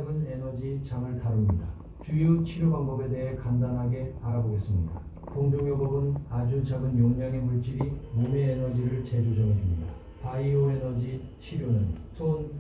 은 에너지 장을 다룹니다. 주요 치료 방법에 대해 간단하게 알아보겠습니다. 동종요법은 아주 작은 용량의 물질이 몸의 에너지를 재조정해줍니다. 바이오 에너지 치료는 손,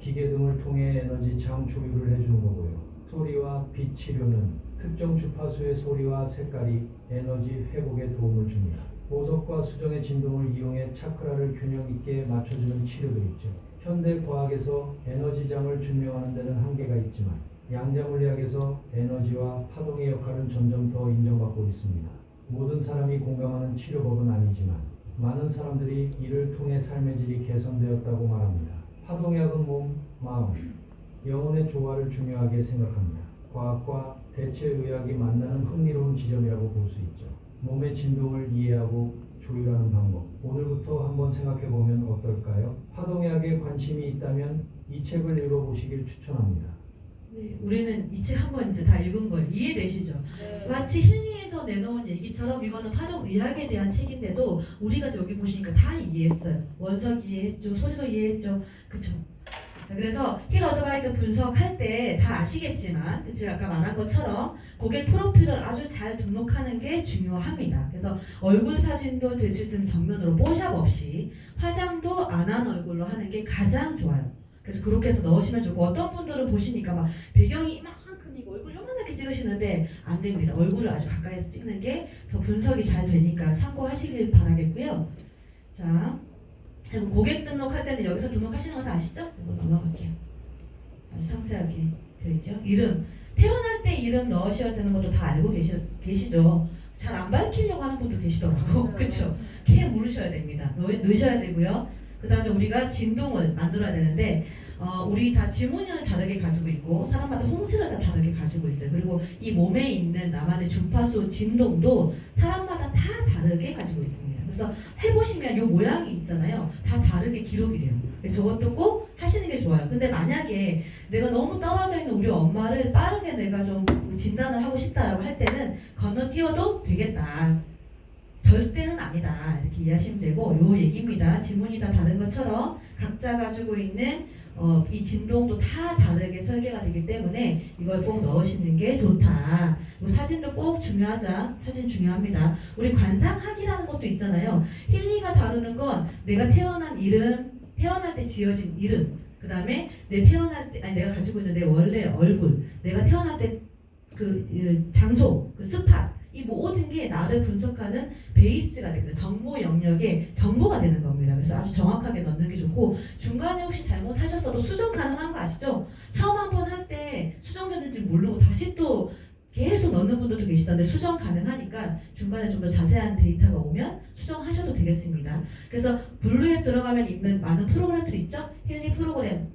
기계 등을 통해 에너지 장 조율을 해주는 거고요. 소리와 빛 치료는 특정 주파수의 소리와 색깔이 에너지 회복에 도움을 줍니다. 보석과 수정의 진동을 이용해 차크라를 균형 있게 맞춰주는 치료도 있죠. 현대 과학에서 에너지장을 증명하는 데는 한계가 있지만 양자물리학에서 에너지와 파동의 역할은 점점 더 인정받고 있습니다. 모든 사람이 공감하는 치료법은 아니지만 많은 사람들이 이를 통해 삶의 질이 개선되었다고 말합니다. 파동약은 몸, 마음, 영혼의 조화를 중요하게 생각합니다. 과학과 대체의학이 만나는 흥미로운 지점이라고 볼 수 있죠. 몸의 진동을 이해하고 조율하는 방법. 오늘부터 한번 생각해보면 어떨까요? 파동약에 관심이 있다면 이 책을 읽어보시길 추천합니다. 네, 우리는 이 책 한 번 이제 다 읽은 거예요. 이해되시죠? 네. 마치 힐링에서 내놓은 얘기처럼 이거는 파동의학에 대한 책인데도 우리가 여기 보시니까 다 이해했어요. 원석 이해했죠. 소리도 이해했죠. 그쵸? 자, 그래서 힐 어드바이트 분석할 때 다 아시겠지만 제가 아까 말한 것처럼 고객 프로필을 아주 잘 등록하는 게 중요합니다. 그래서 얼굴 사진도 될 수 있으면 정면으로 뽀샵 없이 화장도 안 한 얼굴로 하는 게 가장 좋아요. 그래서 그렇게 해서 넣으시면 좋고, 어떤 분들은 보시니까 막 배경이 이만큼이고 얼굴 요만하게 찍으시는데 안 됩니다. 얼굴을 아주 가까이서 찍는 게 더 분석이 잘 되니까 참고하시길 바라겠고요. 자, 그리고 고객 등록할 때는 여기서 등록하시는 거 다 아시죠? 이거 넘어갈게요. 아주 상세하게 되어 있죠. 이름, 태어날 때 이름 넣으셔야 되는 것도 다 알고 계시죠? 잘 안 밝히려고 하는 분도 계시더라고. 그쵸? K 물으셔야 됩니다. 넣으셔야 되고요. 그 다음에 우리가 진동을 만들어야 되는데 우리 다 지문을 다르게 가지고 있고 사람마다 홍수를 다 다르게 가지고 있어요. 그리고 이 몸에 있는 나만의 주파수 진동도 사람마다 다 다르게 가지고 있습니다. 그래서 해보시면 이 모양이 있잖아요. 다 다르게 기록이 돼요. 저것도 꼭 하시는 게 좋아요. 근데 만약에 내가 너무 떨어져 있는 우리 엄마를 빠르게 내가 좀 진단을 하고 싶다라고 할 때는 건너뛰어도 되겠다. 절대는 아니다. 이렇게 이해하시면 되고, 요 얘기입니다. 지문이 다 다른 것처럼 각자 가지고 있는 이 진동도 다 다르게 설계가 되기 때문에 이걸 꼭 넣으시는 게 좋다. 요 사진도 꼭 중요하자. 사진 중요합니다. 우리 관상학이라는 것도 있잖아요. 힐리가 다루는 건 내가 태어난 이름, 태어날 때 지어진 이름, 그 다음에 내 태어날 때, 아니 내가 가지고 있는 내 원래 얼굴, 내가 태어날 때 그 장소, 그 스팟, 이 모든 게 나를 분석하는 베이스가 됩니다. 정보 영역의 정보가 되는 겁니다. 그래서 아주 정확하게 넣는 게 좋고, 중간에 혹시 잘못하셨어도 수정 가능한 거 아시죠? 처음 한 번 할 때 수정됐는지 모르고 다시 또 계속 넣는 분들도 계시던데 수정 가능하니까 중간에 좀 더 자세한 데이터가 오면 수정하셔도 되겠습니다. 그래서 블루에 들어가면 있는 많은 프로그램들이 있죠? 힐리 프로그램.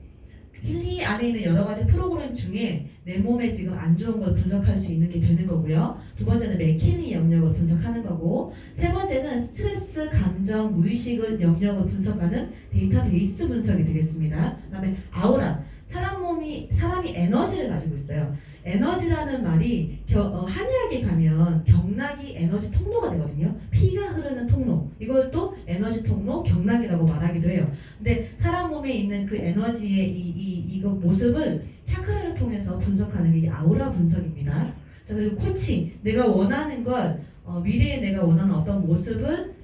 힐리 안에 있는 여러 가지 프로그램 중에 내 몸에 지금 안 좋은 걸 분석할 수 있는 게 되는 거고요. 두 번째는 맥킬리 영역을 분석하는 거고, 세 번째는 스트레스, 감정, 무의식을 영역을 분석하는 데이터베이스 분석이 되겠습니다. 그 다음에 아우라. 사람이 에너지를 가지고 있어요. 에너지라는 말이 한의학에 가면 경락이 에너지 통로가 되거든요. 피가 흐르는 통로. 이걸 또 에너지 통로, 경락이라고 말하기도 해요. 근데 사람 몸에 있는 그 에너지의 이거 모습을 차크라를 통해서 분석하는 게 아우라 분석입니다. 자, 그리고 코치. 내가 원하는 걸 미래에 내가 원하는 어떤 모습을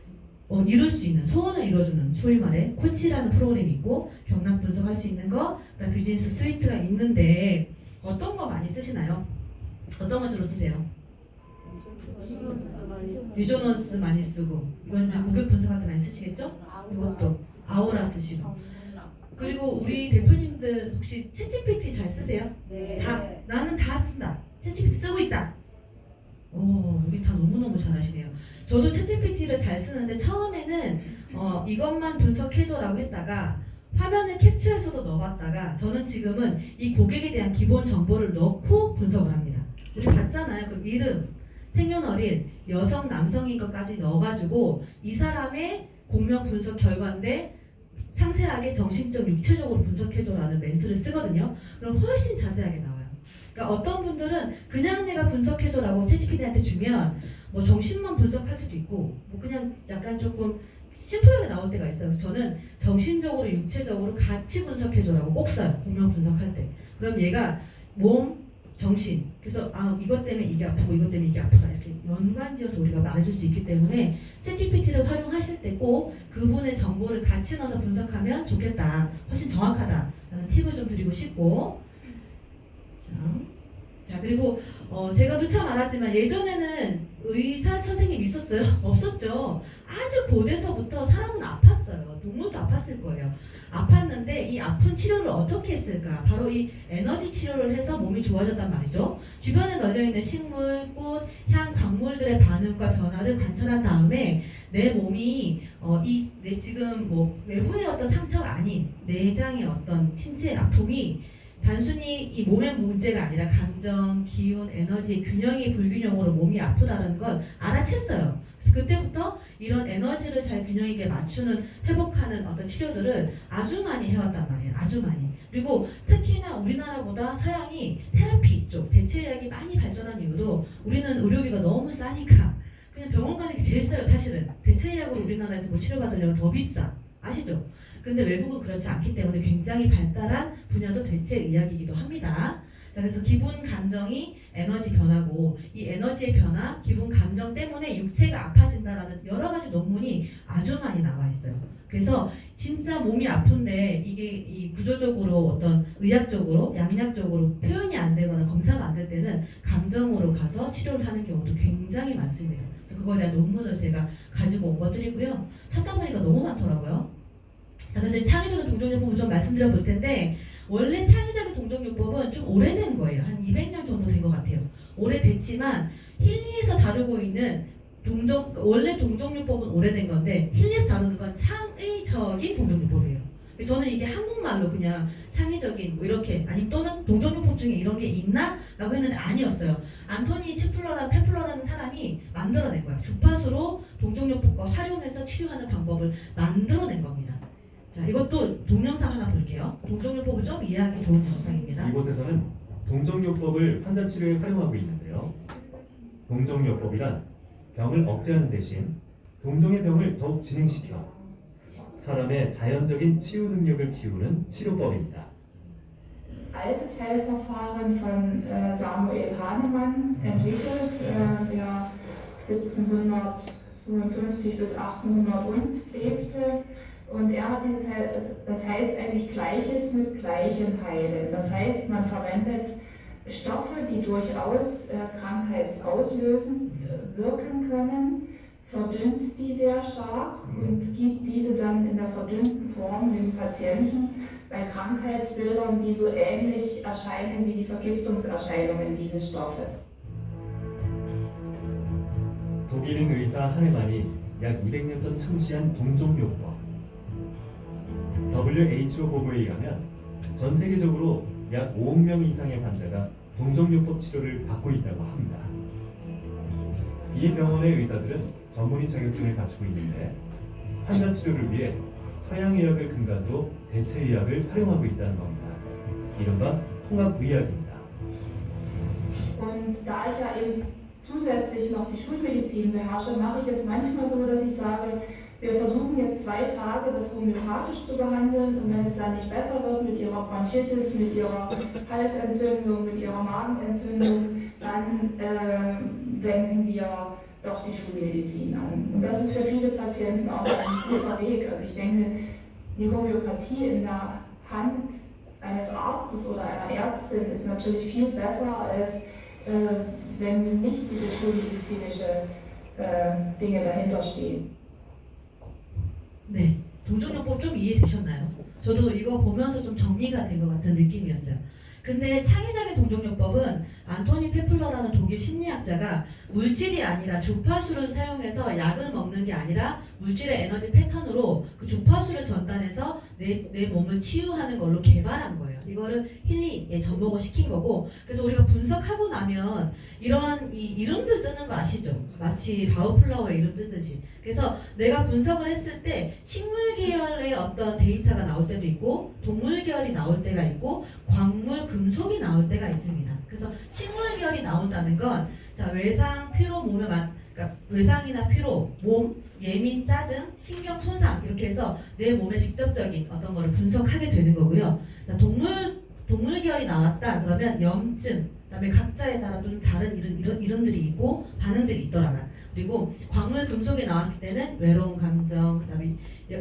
이룰 수 있는, 소원을 이뤄주는, 소위 말해 코치라는 프로그램이 있고, 경락 분석할 수 있는 거, 그다음 비즈니스 스위트가 있는데 어떤 거 많이 쓰시나요? 어떤 거 주로 쓰세요? 리조넌스 많이 쓰고, 이건 이제 고객 분석할 때 많이 쓰시겠죠? 이것도 아우라 쓰시고. 그리고 우리 대표님들 혹시 챗GPT 잘 쓰세요? 네. 나는 다 쓴다. 챗GPT 쓰고 있다. 여기 다 너무너무 잘하시네요. 저도 챗GPT를 잘 쓰는데 처음에는 이것만 분석해줘라고 했다가 화면을 캡처해서도 넣어봤다가, 저는 지금은 이 고객에 대한 기본 정보를 넣고 분석을 합니다. 우리 봤잖아요. 그럼 이름, 생년월일, 여성, 남성인 것까지 넣어가지고 이 사람의 공명 분석 결과인데 상세하게 정신적, 육체적으로 분석해줘라는 멘트를 쓰거든요. 그럼 훨씬 자세하게 나와요. 그러니까 어떤 분들은 그냥 내가 분석해줘라고 챗GPT한테 주면 뭐 정신만 분석할 수도 있고, 뭐 그냥 약간 조금 심플하게 나올 때가 있어요. 그래서 저는 정신적으로 육체적으로 같이 분석해줘라고 꼭 써요. 공명 분석할 때. 그럼 얘가 몸, 정신. 그래서 이것 때문에 이게 아프고 이것 때문에 이게 아프다 이렇게 연관지어서 우리가 말해줄 수 있기 때문에 챗GPT를 활용하실 때 꼭 그분의 정보를 같이 넣어서 분석하면 좋겠다. 훨씬 정확하다라는 팁을 좀 드리고 싶고. 자 그리고 제가 누차 말하지만 예전에는 의사 선생님 있었어요? 없었죠. 아주 고대서부터 사람은 아팠어요. 동물도 아팠을 거예요. 아팠는데 이 아픈 치료를 어떻게 했을까? 바로 이 에너지 치료를 해서 몸이 좋아졌단 말이죠. 주변에 널려있는 식물, 꽃, 향, 광물들의 반응과 변화를 관찰한 다음에 내 몸이 내 지금 뭐 외부의 어떤 상처가 아닌 내장의 어떤 신체의 아픔이 단순히 이 몸의 문제가 아니라 감정, 기운, 에너지, 균형이 불균형으로 몸이 아프다는 걸 알아챘어요. 그래서 그때부터 이런 에너지를 잘 균형 있게 맞추는, 회복하는 어떤 치료들을 아주 많이 해왔단 말이에요. 아주 많이. 그리고 특히나 우리나라보다 서양이 테라피 쪽, 대체의학이 많이 발전한 이유도 우리는 의료비가 너무 싸니까 그냥 병원 가는 게 제일 싸요, 사실은. 대체의학으로 우리나라에서 뭐 치료받으려면 더 비싸. 아시죠? 근데 외국은 그렇지 않기 때문에 굉장히 발달한 분야도 대체의학이기도 합니다. 자, 그래서 기분, 감정이 에너지 변화고 이 에너지의 변화, 기분, 감정 때문에 육체가 아파진다라는 여러 가지 논문이 아주 많이 나와 있어요. 그래서 진짜 몸이 아픈데 이게 이 구조적으로 어떤 의학적으로, 양약적으로 표현이 안 되거나 검사가 안 될 때는 감정으로 가서 치료를 하는 경우도 굉장히 많습니다. 그래서 그거에 대한 논문을 제가 가지고 온 것들이고요. 찾다 보니까 너무 많더라고요. 자, 그래서 창의적인 동정요법을 좀 말씀드려 볼 텐데 원래 창의적인 동정요법은 좀 오래된 거예요. 한 200년 정도 된 것 같아요. 오래됐지만 힐리에서 다루고 있는 원래 동정요법은 오래된 건데 힐리에서 다루는 건 창의적인 동정요법이에요. 저는 이게 한국말로 그냥 창의적인 뭐 이렇게 아니면 또는 동정요법 중에 이런 게 있나? 라고 했는데 아니었어요. 안토니 페플러라는 사람이 만들어낸 거야. 주파수로 동정요법과 활용해서 치료하는 방법을 만들어낸 겁니다. 자, 이것도 동영상 하나 볼게요. 동정요법을 좀 이해하기 좋은 영상입니다. 이곳에서는 동정요법을 환자 치료에 활용하고 있는데요. 동정요법이란 병을 억제하는 대신 동종의 병을 더욱 진행시켜 사람의 자연적인 치유 능력을 키우는 치료법입니다. Altes Heilverfahren von Samuel Hahnemann entwickelt, der 1755 bis 1800 lebte. Und er hat das heißt eigentlich Gleiches mit Gleichem heilen. Das heißt, man verwendet Stoffe, die durchaus krankheitsauslösend wirken können, verdünnt die sehr stark und gibt diese dann in der verdünnten Form dem Patienten bei Krankheitsbildern, die so ähnlich erscheinen wie die Vergiftungserscheinungen dieses Stoffes. 독일인 의사 하네만이 약 200년 전 창시한 동종요법. WHO 보고에 의하면 전 세계적으로 약 5억 명 이상의 환자가 동종요법 치료를 받고 있다고 합니다. 이 병원의 의사들은 전문의 자격증을 갖추고 있는데 환자 치료를 위해 서양의학을 근간으로 대체의학을 활용하고 있다는 겁니다. 이른바 통합의학입니다. Und da ich ja eben zusätzlich noch die Schulmedizin beherrsche, mache ich es manchmal so, dass ich sage, wir versuchen jetzt 2 Tage das homöopathisch zu behandeln und wenn es dann nicht besser wird mit ihrer Bronchitis, mit ihrer Halsentzündung, mit ihrer Magenentzündung, dann wenden wir doch die Schulmedizin an. Und das ist für viele Patienten auch ein guter Weg. Also ich denke, die Homöopathie in der Hand eines Arztes oder einer Ärztin ist natürlich viel besser, als wenn nicht diese schulmedizinische Dinge dahinter stehen. 네, 동정요법 좀 이해되셨나요? 저도 이거 보면서 좀 정리가 된 것 같은 느낌이었어요. 근데 창의적인 동정요법은 안토니 페플러라는 독일 심리학자가 물질이 아니라 주파수를 사용해서 약을 먹는 게 아니라 물질의 에너지 패턴으로 그 주파수를 전달해서 내 몸을 치유하는 걸로 개발한 거예요. 이거를 힐리에 접목을 시킨 거고, 그래서 우리가 분석하고 나면 이런 이 이름들 뜨는 거 아시죠? 마치 바우플라워의 이름 뜨듯이. 그래서 내가 분석을 했을 때 식물 계열의 어떤 데이터가 나올 때도 있고 동물 계열이 나올 때가 있고 광물, 금속이 나올 때가 있습니다. 그래서 식물 계열이 나온다는 건 자, 외상, 피로, 몸에 그러니까 외상이나 피로, 몸 예민, 짜증, 신경 손상 이렇게 해서 내 몸의 직접적인 어떤 거를 분석하게 되는 거고요. 자, 동물 계열이 나왔다 그러면 염증, 그다음에 각자에 따라 좀 다른 이름들이 있고 반응들이 있더라고요. 그리고 광물 금속이 나왔을 때는 외로운 감정, 그다음에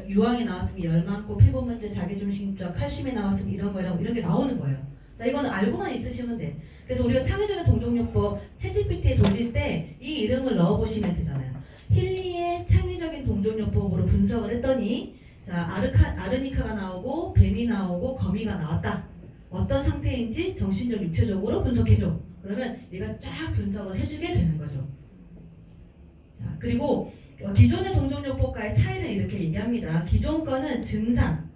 유황이 나왔으면 열망고, 피부 문제, 자기중심적, 칼슘이 나왔으면 이런 게 나오는 거예요. 자, 이거는 알고만 있으시면 돼. 그래서 우리가 창의적인 동종요법 챗GPT에 돌릴 때 이 이름을 넣어보시면 되잖아요. 힐리의 창의적인 동종요법으로 분석을 했더니 자, 아르니카가 나오고 뱀이 나오고 거미가 나왔다. 어떤 상태인지 정신적, 육체적으로 분석해줘. 그러면 얘가 쫙 분석을 해주게 되는 거죠. 자, 그리고 기존의 동종요법과의 차이를 이렇게 얘기합니다. 기존 거는 증상,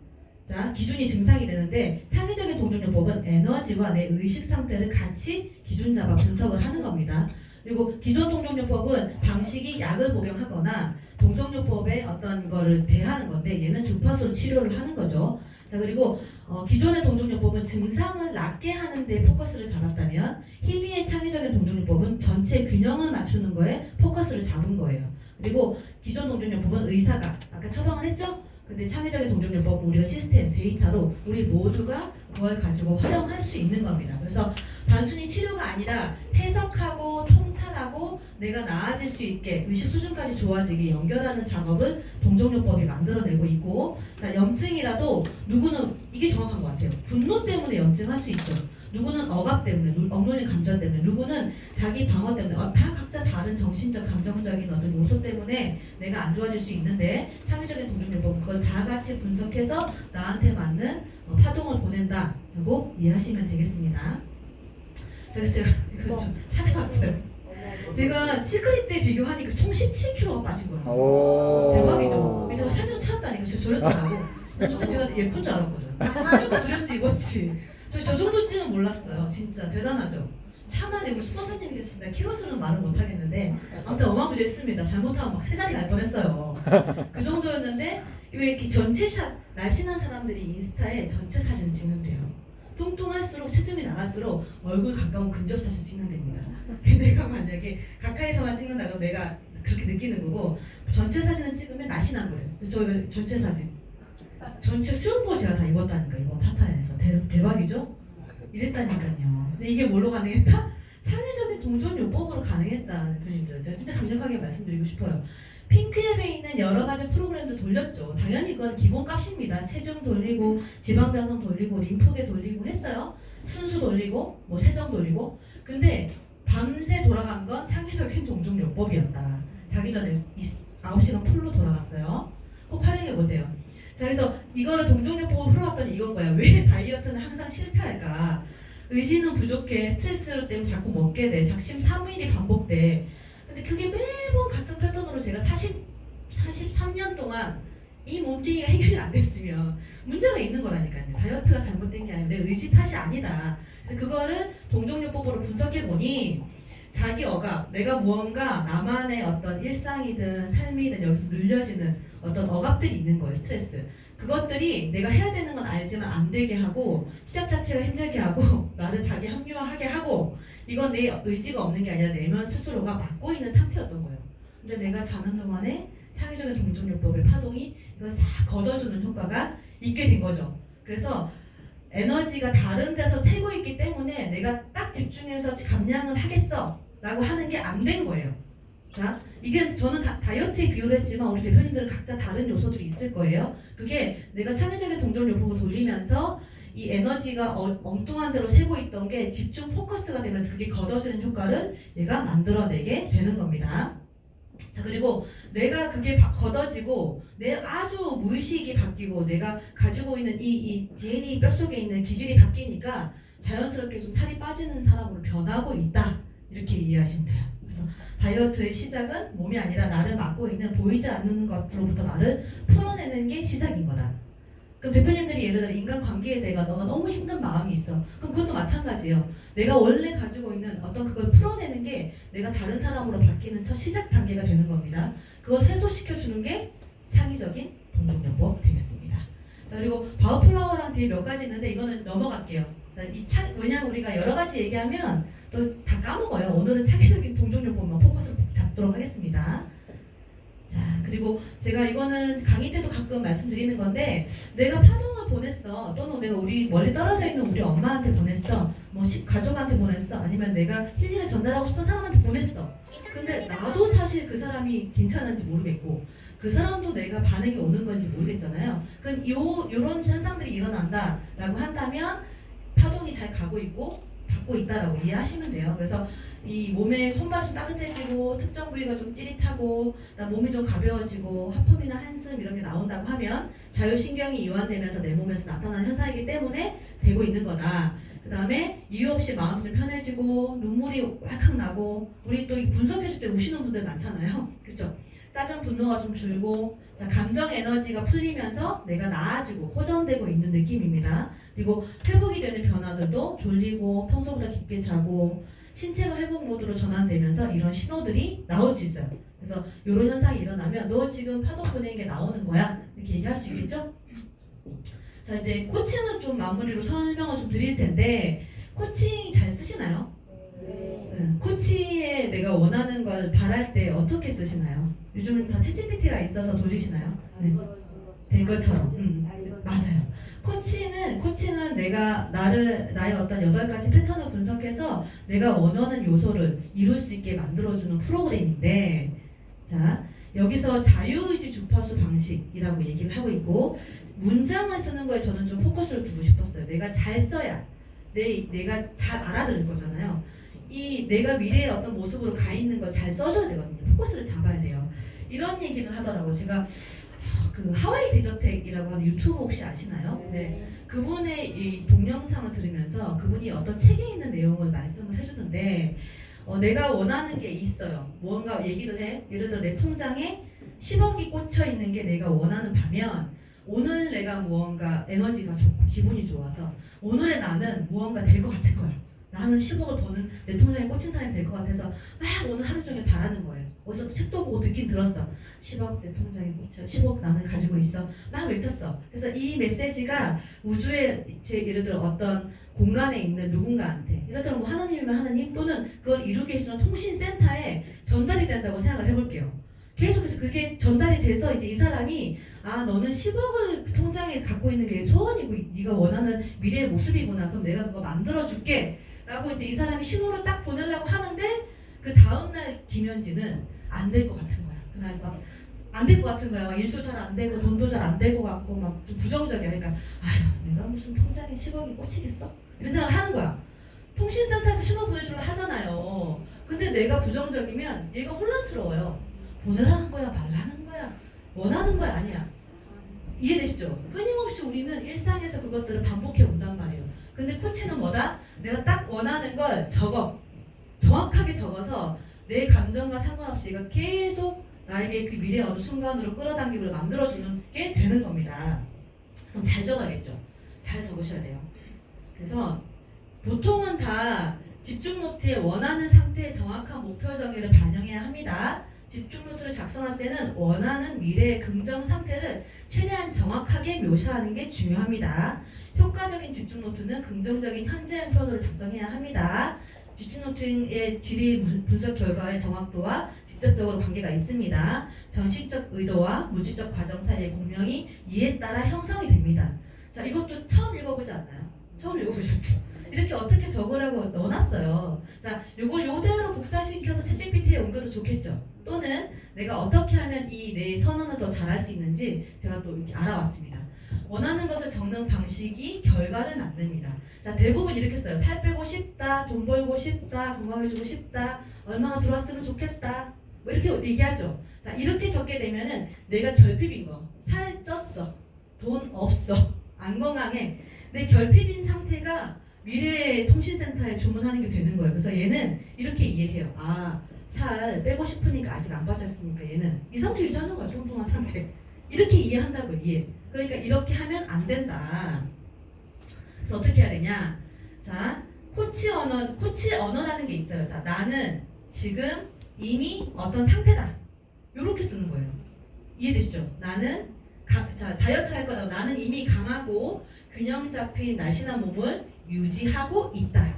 자, 기준이 증상이 되는데 창의적인 동종요법은 에너지와 내 의식 상태를 같이 기준 잡아 분석을 하는 겁니다. 그리고 기존 동종요법은 방식이 약을 복용하거나 동종요법의 어떤 거를 대하는 건데 얘는 주파수로 치료를 하는 거죠. 자, 그리고 기존의 동종요법은 증상을 낫게 하는 데 포커스를 잡았다면 힐리의 창의적인 동종요법은 전체 균형을 맞추는 거에 포커스를 잡은 거예요. 그리고 기존 동종요법은 의사가 아까 처방을 했죠? 근데 창의적인 동종요법은 우리가 시스템, 데이터로 우리 모두가 그걸 가지고 활용할 수 있는 겁니다. 그래서 단순히 치료가 아니라 해석하고 통찰하고 내가 나아질 수 있게 의식 수준까지 좋아지게 연결하는 작업을 동종요법이 만들어내고 있고, 자, 염증이라도 누구는 이게 정확한 것 같아요. 분노 때문에 염증할 수 있죠. 누구는 억압 때문에, 억눌린 감정 때문에, 누구는 자기 방어 때문에, 다 각자 다른 정신적, 감정적인 어떤 요소 때문에 내가 안 좋아질 수 있는데 창의적인 동종요법은 그걸 다 같이 분석해서 나한테 맞는 파동을 보낸다고 이해하시면 되겠습니다. 그래서 제가 이거 좀 찾아봤어요. 제가 시크릿 때 비교하니까 총 17kg가 빠진 거예요. 대박이죠. 그래서 제가 사진을 찾았다니까 제가 저랬더라고. 진짜 제가 예쁜 줄 알았거든요. 그러니까 드레스 입었지. 저 정도쯤은 몰랐어요. 진짜 대단하죠. 차마에 우리 수도사님이 계시니까 키로수는 말을 못하겠는데 아무튼 어마무지했습니다. 잘못하면 막 세 자리 갈 뻔했어요. 그 정도였는데 왜 이렇게 전체 샷, 날씬한 사람들이 인스타에 전체 사진을 찍는데요. 뚱뚱할수록 체중이 나갈수록 얼굴 가까운 근접사진 찍는답니다. 내가 만약에 가까이서만 찍는다 그러면 내가 그렇게 느끼는 거고 전체 사진을 찍으면 날씬한 거예요. 그래서 저희가 전체 사진 전체 수영복 제가 다 입었다니까 이번 파타야에서 대박이죠? 이랬다니까요. 근데 이게 뭘로 가능했다? 창의적인 동종요법으로 가능했다. 대표님들 제가 진짜 강력하게 말씀드리고 싶어요. 핑크앱에 있는 여러 가지 프로그램도 돌렸죠. 당연히 그건 기본값입니다. 체중 돌리고 지방 변성 돌리고 림프계 돌리고 했어요. 순수 돌리고 뭐 세정 돌리고. 근데 밤새 돌아간 건 창의적인 동종요법이었다. 자기 전에 9시간 풀로 돌아갔어요. 꼭 활용해 보세요. 자, 그래서 이거를 동종요법으로 풀어왔더니 이건 거야. 왜 다이어트는 항상 실패할까? 의지는 부족해. 스트레스 때문에 자꾸 먹게 돼. 작심 삼일이 반복돼. 근데 그게 매번 같은 패턴으로 제가 43년 동안 이 몸뚱이가 해결이 안 됐으면 문제가 있는 거라니까요. 다이어트가 잘못된 게 아니라 내 의지 탓이 아니다. 그래서 그거를 동종요법으로 분석해보니 자기 억압, 내가 무언가 나만의 어떤 일상이든 삶이든 여기서 늘려지는 어떤 억압들이 있는 거예요. 스트레스. 그것들이 내가 해야 되는 건 알지만 안 되게 하고 시작 자체가 힘들게 하고 나를 자기 합리화하게 하고 이건 내 의지가 없는 게 아니라 내면 스스로가 막고 있는 상태였던 거예요. 근데 내가 자는 동안에 창의적인 동종요법의 파동이 이걸 싹 걷어주는 효과가 있게 된 거죠. 그래서 에너지가 다른 데서 새고 있기 때문에 내가 딱 집중해서 감량을 하겠어 라고 하는 게 안 된 거예요. 자, 이게 저는 다이어트에 비유를 했지만 우리 대표님들은 각자 다른 요소들이 있을 거예요. 그게 내가 창의적인 동종요법을 돌리면서 이 에너지가 엉뚱한 대로 새고 있던 게 집중 포커스가 되면서 그게 걷어지는 효과를 얘가 만들어내게 되는 겁니다. 자, 그리고 내가 그게 걷어지고 내 아주 무의식이 바뀌고 내가 가지고 있는 이 DNA 뼛속에 있는 기질이 바뀌니까 자연스럽게 좀 살이 빠지는 사람으로 변하고 있다. 이렇게 이해하시면 돼요. 그래서 다이어트의 시작은 몸이 아니라 나를 막고 있는 보이지 않는 것으로부터 나를 풀어내는 게 시작인 거다. 그럼 대표님들이 예를 들어 인간관계에 대해 너가 너무 힘든 마음이 있어. 그럼 그것도 마찬가지예요. 내가 원래 가지고 있는 어떤 그걸 풀어내는 게 내가 다른 사람으로 바뀌는 첫 시작 단계가 되는 겁니다. 그걸 해소시켜주는 게 창의적인 동종요법 되겠습니다. 자, 그리고 바우플라워랑 뒤에 몇 가지 있는데 이거는 넘어갈게요. 자, 왜냐면 우리가 여러 가지 얘기하면 또 다 까먹어요. 오늘은 창의적인 동종요법만 포커스를 잡도록 하겠습니다. 자, 그리고 그리고 제가 이거는 강의 때도 가끔 말씀드리는 건데 내가 파동을 보냈어. 또는 내가 우리 멀리 떨어져 있는 우리 엄마한테 보냈어. 뭐 가족한테 보냈어. 아니면 내가 힐링을 전달하고 싶은 사람한테 보냈어. 근데 나도 사실 그 사람이 괜찮은지 모르겠고 그 사람도 내가 반응이 오는 건지 모르겠잖아요. 그럼 요런 현상들이 일어난다라고 한다면 파동이 잘 가고 있고 받고 있다라고 이해하시면 돼요. 그래서 이 몸에 손발이 좀 따뜻해지고 특정 부위가 좀 찌릿하고 몸이 좀 가벼워지고 하품이나 한숨 이런 게 나온다고 하면 자율신경이 이완되면서 내 몸에서 나타나는 현상이기 때문에 되고 있는 거다. 그 다음에 이유 없이 마음이 좀 편해지고 눈물이 왈칵 나고 우리 또 분석해줄 때 우시는 분들 많잖아요. 그쵸? 짜증 분노가 좀 줄고 자 감정 에너지가 풀리면서 내가 나아지고 호전되고 있는 느낌입니다. 그리고 회복이 되는 변화들도 졸리고 평소보다 깊게 자고 신체가 회복 모드로 전환되면서 이런 신호들이 나올 수 있어요. 그래서 이런 현상이 일어나면 너 지금 파동 보내는 게 나오는 거야 이렇게 얘기할 수 있겠죠? 자 이제 코칭은 좀 마무리로 설명을 좀 드릴 텐데 코칭 잘 쓰시나요? 코치에 내가 원하는 걸 바랄 때 어떻게 쓰시나요? 요즘은 다 챗GPT가 있어서 돌리시나요? 네. 될 것처럼. 맞아요. 코칭은 내가 나의 어떤 8가지 패턴을 분석해서 내가 원하는 요소를 이룰 수 있게 만들어주는 프로그램인데 자 여기서 자유의지 주파수 방식이라고 얘기를 하고 있고 문장을 쓰는 거에 저는 좀 포커스를 두고 싶었어요. 내가 잘 써야 내가 잘 알아들을 거잖아요. 이 내가 미래의 어떤 모습으로 가 있는 걸 잘 써줘야 되거든요. 포커스를 잡아야 돼요. 이런 얘기를 하더라고요. 제가 그 하와이 디저텍이라고 하는 유튜브 혹시 아시나요? 네. 그분의 이 동영상을 들으면서 그분이 어떤 책에 있는 내용을 말씀을 해주는데 내가 원하는 게 있어요. 뭔가 얘기를 해. 예를 들어 내 통장에 10억이 꽂혀 있는 게 내가 원하는 바면 오늘 내가 무언가 에너지가 좋고 기분이 좋아서 오늘의 나는 무언가 될 것 같은 거야. 나는 10억을 버는 내 통장에 꽂힌 사람이 될 것 같아서 막 오늘 하루 종일 바라는 거예요. 어디서 책도 보고 듣긴 들었어. 10억 내 통장에 꽂혀 10억 나는 가지고 있어. 막 외쳤어. 그래서 이 메시지가 우주의 예를 들어 어떤 공간에 있는 누군가한테 예를 들어 뭐 하나님이면 하나님 또는 그걸 이루게 해주는 통신센터에 전달이 된다고 생각을 해볼게요. 계속해서 그게 전달이 돼서 이제 이 사람이 아 너는 10억을 통장에 갖고 있는 게 소원이고 네가 원하는 미래의 모습이구나. 그럼 내가 그거 만들어줄게 라고 이제 이 사람이 신호를 딱 보내려고 하는데 그 다음날 김현지는 안 될 것 같은 거야. 그날 막 안 될 것 같은 거야. 막 일도 잘 안 되고 돈도 잘 안 되고 같고 막 좀 부정적이야. 그러니까 아휴 내가 무슨 통장에 10억이 꽂히겠어? 이런 생각을 하는 거야. 통신센터에서 신호 보내주려 하잖아요. 근데 내가 부정적이면 얘가 혼란스러워요. 보내라는 거야 말라는 거야 원하는 거야 아니야. 이해되시죠? 끊임없이 우리는 일상에서 그것들을 반복해 온단 말이에요. 근데 코치는 뭐다? 내가 딱 원하는 걸 적어. 정확하게 적어서 내 감정과 상관없이 얘가 계속 나에게 그 미래의 어느 순간으로 끌어당김을 만들어주는 게 되는 겁니다. 그럼 잘 적어야겠죠? 잘 적으셔야 돼요. 그래서 보통은 다 집중 노트에 원하는 상태의 정확한 목표 정의를 반영해야 합니다. 집중 노트를 작성할 때는 원하는 미래의 긍정 상태를 최대한 정확하게 묘사하는 게 중요합니다. 효과적인 집중 노트는 긍정적인 현재형 표현으로 작성해야 합니다. 집중 노트의 질의 분석 결과의 정확도와 직접적으로 관계가 있습니다. 정식적 의도와 물질적 과정 사이의 공명이 이에 따라 형성이 됩니다. 자, 이것도 처음 읽어보지 않나요? 처음 읽어보셨죠? 이렇게 어떻게 적으라고 넣어놨어요. 자, 요걸 요대로 복사시켜서 챗GPT에 옮겨도 좋겠죠? 또는 내가 어떻게 하면 이 내 선언을 더 잘할 수 있는지 제가 또 이렇게 알아왔습니다. 원하는 것을 적는 방식이 결과를 만듭니다. 자, 대부분 이렇게 써요. 살 빼고 싶다, 돈 벌고 싶다, 건강해지고 싶다, 얼마나 들어왔으면 좋겠다. 뭐 이렇게 얘기하죠. 자, 이렇게 적게 되면은 내가 결핍인 거, 살 쪘어, 돈 없어, 안 건강해. 내 결핍인 상태가 미래 통신센터에 주문하는 게 되는 거예요. 그래서 얘는 이렇게 이해해요. 아, 살 빼고 싶으니까 아직 안 빠졌으니까 얘는 이 상태 유지하는 거야. 뚱뚱한 상태. 이렇게 이해한다고 이해. 그러니까 이렇게 하면 안 된다. 그래서 어떻게 해야 되냐? 자, 코치 언어라는 게 있어요. 자, 나는 지금 이미 어떤 상태다. 요렇게 쓰는 거예요. 이해되시죠? 나는 자, 다이어트 할 거다. 나는 이미 강하고 균형 잡힌 날씬한 몸을 유지하고 있다.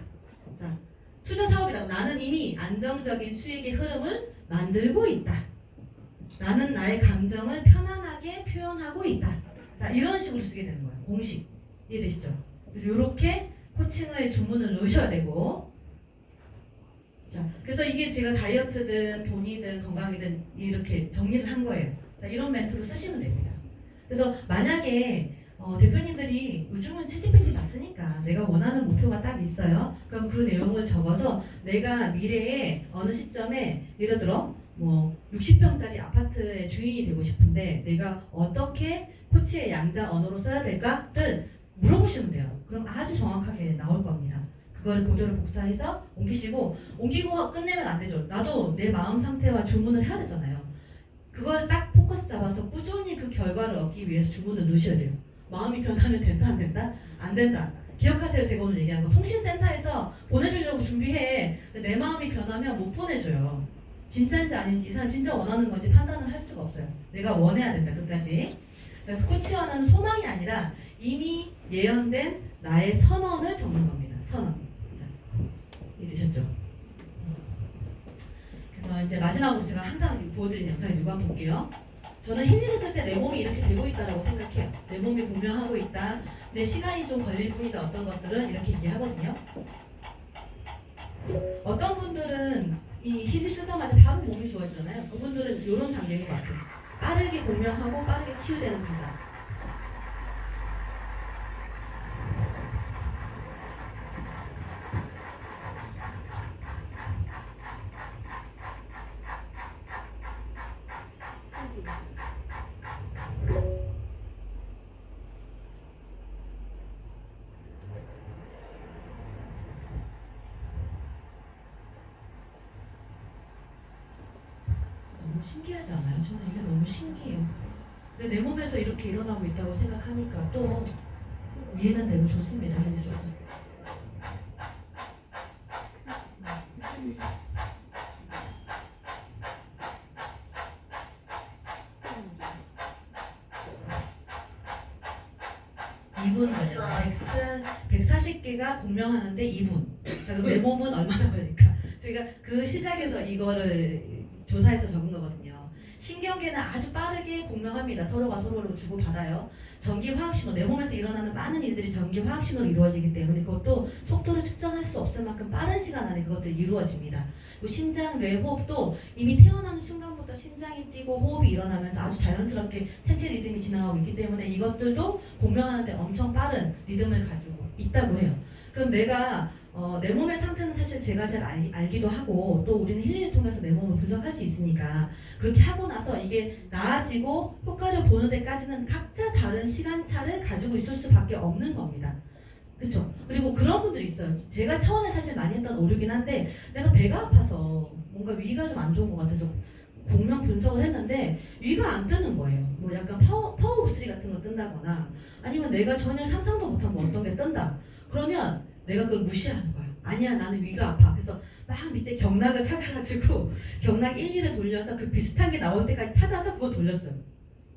자, 투자 사업이다. 나는 이미 안정적인 수익의 흐름을 만들고 있다. 나는 나의 감정을 편안하게 표현하고 있다. 자, 이런 식으로 쓰게 되는 거예요. 공식. 이해되시죠? 그래서 이렇게 코칭의 주문을 넣으셔야 되고, 자, 그래서 이게 제가 다이어트든 돈이든 건강이든 이렇게 정리를 한 거예요. 자, 이런 멘트로 쓰시면 됩니다. 그래서 만약에 대표님들이 요즘은 채찌PT 다 쓰니까 내가 원하는 목표가 딱 있어요. 그럼 그 내용을 적어서 내가 미래에 어느 시점에 예를 들어 뭐 60평짜리 아파트의 주인이 되고 싶은데 내가 어떻게 코치의 양자 언어로 써야 될까를 물어보시면 돼요. 그럼 아주 정확하게 나올 겁니다. 그걸 그대로 복사해서 옮기시고, 옮기고 끝내면 안 되죠. 나도 내 마음 상태와 주문을 해야 되잖아요. 그걸 딱 포커스 잡아서 꾸준히 그 결과를 얻기 위해서 주문을 넣으셔야 돼요. 마음이 변하면 된다 안 된다? 안 된다. 기억하세요. 제가 오늘 얘기한 거. 통신센터에서 보내주려고 준비해. 근데 내 마음이 변하면 못 보내줘요. 진짜인지 아닌지 이 사람 진짜 원하는 건지 판단을 할 수가 없어요. 내가 원해야 된다 끝까지. 그래서 코치원하는 소망이 아니라 이미 예언된 나의 선언을 적는 겁니다. 선언. 자, 이해되셨죠? 그래서 이제 마지막으로 제가 항상 보여드리는 영상을 이거 한번 볼게요. 저는 힐링을 쓸 때 내 몸이 이렇게 되고 있다고 생각해요. 내 몸이 분명하고 있다. 내 시간이 좀 걸릴 뿐이다. 어떤 것들은 이렇게 얘기하거든요. 어떤 분들은 이 힐링 쓰자마자 바로 몸이 좋아지잖아요. 그분들은 이런 단계인 것 같아요. 빠르게 공명하고 빠르게 치유되는 과정. 너무 신기하지 않아요? 저는 이게 너무 신기해요. 근데 내 몸에서 이렇게 일어나고 있다고 생각하니까 또 이해는 되고 좋습니다. 헬리스. (2분) 걸렸어요. 140개가 공명하는데 2분. 자, 그럼 내 몸은 얼마나 걸릴까? 저희가 그 시작에서 이거를 조사해서 적은 거거든요. 신경계는 아주 빠르게 공명합니다. 서로가 서로를 주고받아요. 전기화학신호, 내 몸에서 일어나는 많은 일들이 전기화학신호로 이루어지기 때문에 그것도 속도를 측정할 수 없을 만큼 빠른 시간 안에 그것들이 이루어집니다. 또 심장, 뇌, 호흡도 이미 태어나는 순간부터 심장이 뛰고 호흡이 일어나면서 아주 자연스럽게 생체 리듬이 진행하고 있기 때문에 이것들도 공명하는데 엄청 빠른 리듬을 가지고 있다고 해요. 그럼 내가 내 몸의 상태는 사실 제가 제일 알기도 하고 또 우리는 힐링을 통해서 내 몸을 분석할 수 있으니까 그렇게 하고 나서 이게 나아지고 효과를 보는 데까지는 각자 다른 시간차를 가지고 있을 수밖에 없는 겁니다. 그쵸? 그리고 그런 분들이 있어요. 제가 처음에 사실 많이 했던 오류긴 한데 내가 배가 아파서 뭔가 위가 좀 안 좋은 것 같아서 공명 분석을 했는데 위가 안 뜨는 거예요. 뭐 약간 파워오브3 같은 거 뜬다거나 아니면 내가 전혀 상상도 못한 뭐 어떤 게 뜬다. 그러면 내가 그걸 무시하는 거야. 아니야, 나는 위가 아파. 그래서 막 밑에 경락을 찾아가지고 경락 1, 2를 돌려서 그 비슷한 게 나올 때까지 찾아서 그걸 돌렸어요.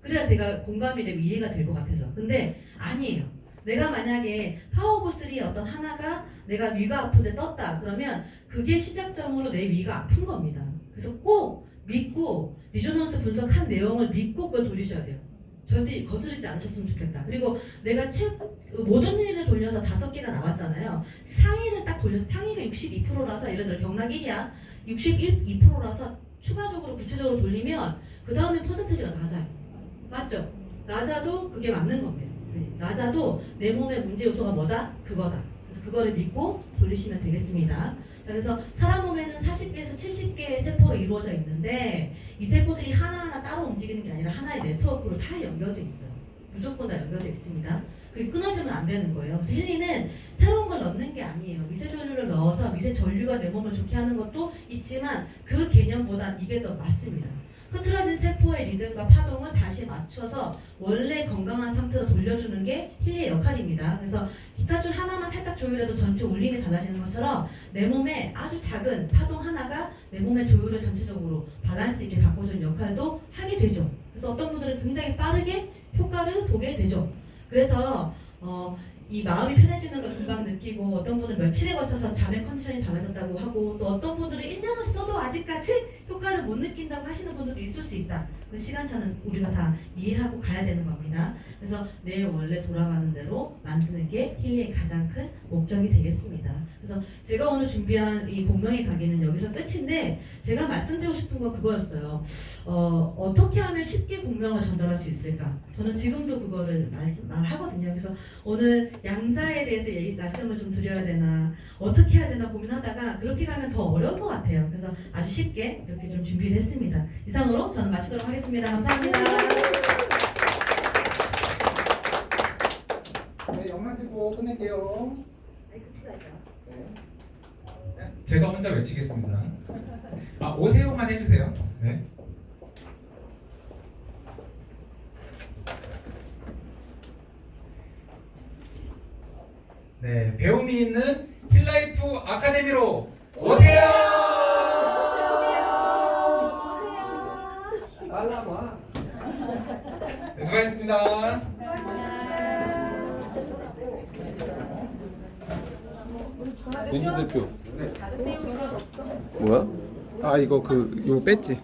그래야 제가 공감이 되고 이해가 될 것 같아서. 근데 아니에요. 내가 만약에 파워오브3 어떤 하나가 내가 위가 아픈데 떴다. 그러면 그게 시작점으로 내 위가 아픈 겁니다. 그래서 꼭 믿고 리조넌스 분석한 내용을 믿고 그걸 돌리셔야 돼요. 절대 거스르지 않으셨으면 좋겠다. 그리고 내가 모든 일을 돌려서 5개가 나왔잖아요. 상위를 딱 돌려서 상위가 62%라서 예를 들어 경락 1이야. 62%라서 추가적으로 구체적으로 돌리면 그 다음에 퍼센트지가 낮아요. 맞죠? 낮아도 그게 맞는 겁니다. 낮아도 내 몸의 문제 요소가 뭐다? 그거다. 그래서 그거를 믿고 돌리시면 되겠습니다. 자, 그래서 사람 몸에는 40개에서 70개의 세포로 이루어져 있는데 이 세포들이 하나하나 따로 움직이는 게 아니라 하나의 네트워크로 다 연결되어 있어요. 무조건 다 연결되어 있습니다. 그게 끊어지면 안 되는 거예요. 그래서 힐리는 새로운 걸 넣는 게 아니에요. 미세전류를 넣어서 미세전류가 내 몸을 좋게 하는 것도 있지만 그 개념보다 이게 더 맞습니다. 흐트러진 세포의 리듬과 파동을 다시 맞춰서 원래 건강한 상태로 돌려주는 게 힐리의 역할입니다. 그래서 기타줄 하나만 살짝 조율해도 전체 울림이 달라지는 것처럼 내 몸에 아주 작은 파동 하나가 내 몸의 조율을 전체적으로 밸런스 있게 바꿔주는 역할도 하게 되죠. 그래서 어떤 분들은 굉장히 빠르게 효과를 보게 되죠. 그래서 이 마음이 편해지는 걸 금방 느끼고 어떤 분은 며칠에 걸쳐서 잠의 컨디션이 달라졌다고 하고 또 어떤 분들은 1년을 써도 아직까지 효과를 못 느낀다고 하시는 분들도 있을 수 있다. 그 시간차는 우리가 다 이해하고 가야 되는 겁니다. 그래서 내 원래 돌아가는 대로 만드는 게 힐링의 가장 큰 목적이 되겠습니다. 그래서 제가 오늘 준비한 이 복명의 강의는 여기서 끝인데 제가 말씀드리고 싶은 건 그거였어요. 어떻게 하면 쉽게 복명을 전달할 수 있을까? 저는 지금도 그거를 말하거든요. 그래서 오늘 양자에 대해서 말씀을 좀 드려야 되나 어떻게 해야 되나 고민하다가 그렇게 가면 더 어려울 것 같아요. 그래서 아주 쉽게 이렇게 좀 준비를 했습니다. 이상으로 저는 마치도록 하겠습니다. 감사합니다. 네, 영상 찍고 끝낼게요. 제가 혼자 외치겠습니다. 오세요만 해주세요. 네. 네, 배움이 있는 힐라이프 아카데미로 오세요. 날라와. 네, 수고하셨습니다. 윤준 대표. 뭐야? 아 이거 요 배지.